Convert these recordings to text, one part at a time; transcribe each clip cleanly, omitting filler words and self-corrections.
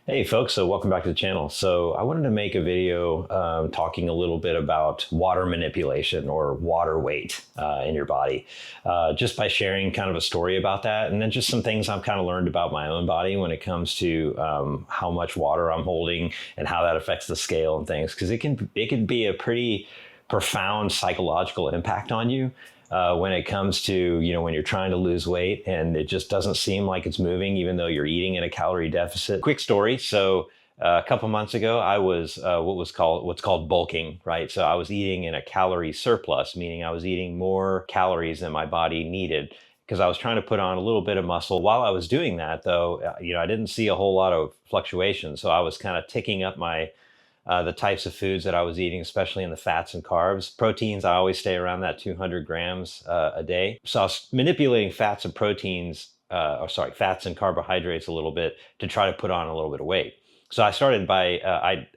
Hey folks, so welcome back to the channel. So I wanted to make a video talking a little bit about water manipulation or water weight in your body, just by sharing kind of a story about that, and then just some things I've kind of learned about my own body when it comes to how much water I'm holding and how that affects the scale and things, because it can be a pretty profound psychological impact on you when it comes to, when you're trying to lose weight and it just doesn't seem like it's moving, even though you're eating in a calorie deficit. Quick story. So a couple months ago, I was what's called bulking, right? So I was eating in a calorie surplus, meaning I was eating more calories than my body needed because I was trying to put on a little bit of muscle. While I was doing that, though, I didn't see a whole lot of fluctuation. So I was kind of ticking up the types of foods that I was eating, especially in the fats and carbs. Proteins, I always stay around that 200 grams a day. So I was manipulating fats and proteins, fats and carbohydrates a little bit to try to put on a little bit of weight. So I started by,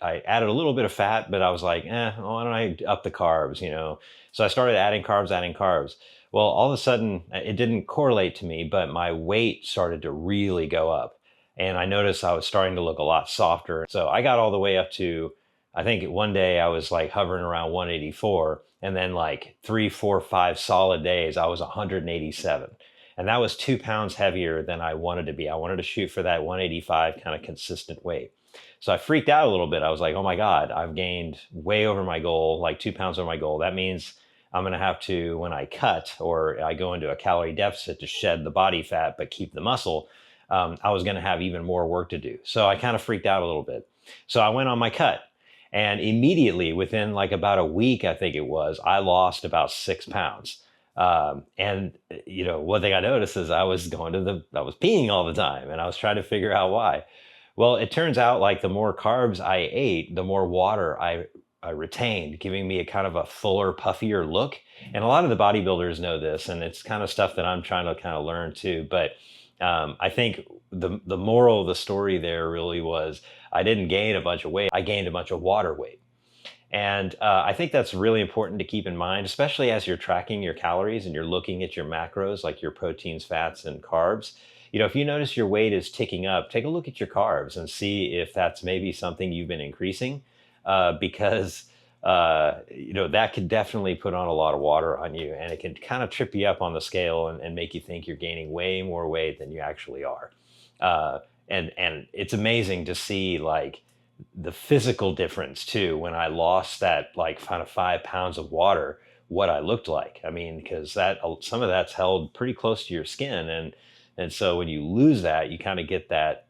I added a little bit of fat, but I was like, why don't I up the carbs? So I started adding carbs. Well, all of a sudden, it didn't correlate to me, but my weight started to really go up. And I noticed I was starting to look a lot softer. So I got all the way up to, I think one day I was like hovering around 184, and then like 3, 4, 5 solid days, I was 187. And that was 2 pounds heavier than I wanted to be. I wanted to shoot for that 185 kind of consistent weight. So I freaked out a little bit. I was like, oh my God, I've gained way over my goal, like 2 pounds over my goal. That means I'm going to have to, when I cut or I go into a calorie deficit to shed the body fat, but keep the muscle, I was going to have even more work to do. So I kind of freaked out a little bit. So I went on my cut. And immediately, within like about a week, I think it was, I lost about 6 pounds. One thing I noticed is I was peeing all the time, and I was trying to figure out why. Well, it turns out like the more carbs I ate, the more water I retained, giving me a kind of a fuller, puffier look. And a lot of the bodybuilders know this, and it's kind of stuff that I'm trying to kind of learn too. But I think the moral of the story there really was I didn't gain a bunch of weight. I gained a bunch of water weight. And I think that's really important to keep in mind, especially as you're tracking your calories and you're looking at your macros, like your proteins, fats, and carbs. If you notice your weight is ticking up, take a look at your carbs and see if that's maybe something you've been increasing, because that could definitely put on a lot of water on you, and it can kind of trip you up on the scale and make you think you're gaining way more weight than you actually are. And it's amazing to see like the physical difference too when I lost that like kind of 5 pounds of water, what I looked like. I mean, because that some of that's held pretty close to your skin, and so when you lose that, you kind of get that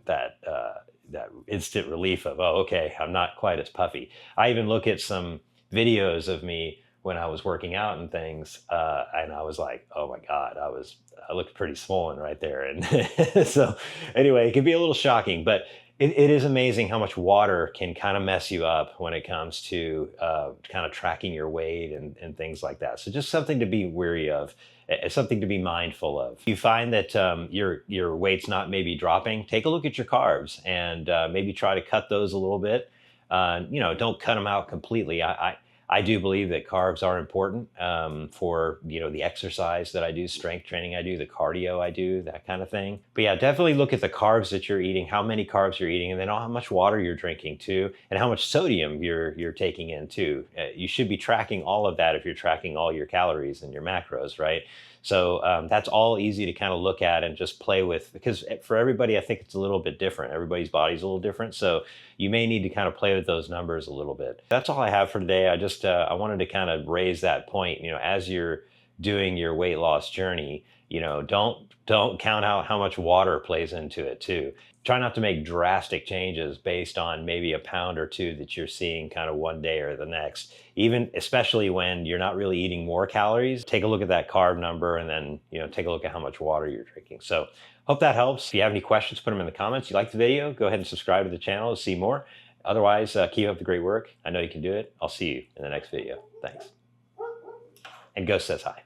instant relief of, oh, okay, I'm not quite as puffy. I even look at some videos of me when I was working out and things, and I was like, oh my God, I looked pretty swollen right there. And so anyway, it can be a little shocking, but it is amazing how much water can kind of mess you up when it comes to kind of tracking your weight and things like that. So just something to be wary of. It's something to be mindful of. If you find that your weight's not maybe dropping, take a look at your carbs and maybe try to cut those a little bit. Don't cut them out completely. I do believe that carbs are important for the exercise that I do, strength training I do, the cardio I do, that kind of thing. But yeah, definitely look at the carbs that you're eating, how many carbs you're eating, and then how much water you're drinking too, and how much sodium you're taking in too. You should be tracking all of that if you're tracking all your calories and your macros, right? So that's all easy to kind of look at and just play with, because for everybody, I think it's a little bit different. Everybody's body's a little different. So you may need to kind of play with those numbers a little bit. That's all I have for today. I wanted to kind of raise that point, as you're doing your weight loss journey, don't count out how much water plays into it too. Try not to make drastic changes based on maybe a pound or two that you're seeing kind of one day or the next. Even especially when you're not really eating more calories, take a look at that carb number and then, take a look at how much water you're drinking. So hope that helps. If you have any questions, put them in the comments. If you like the video, go ahead and subscribe to the channel to see more. Otherwise, keep up the great work. I know you can do it. I'll see you in the next video. Thanks. And Ghost says hi.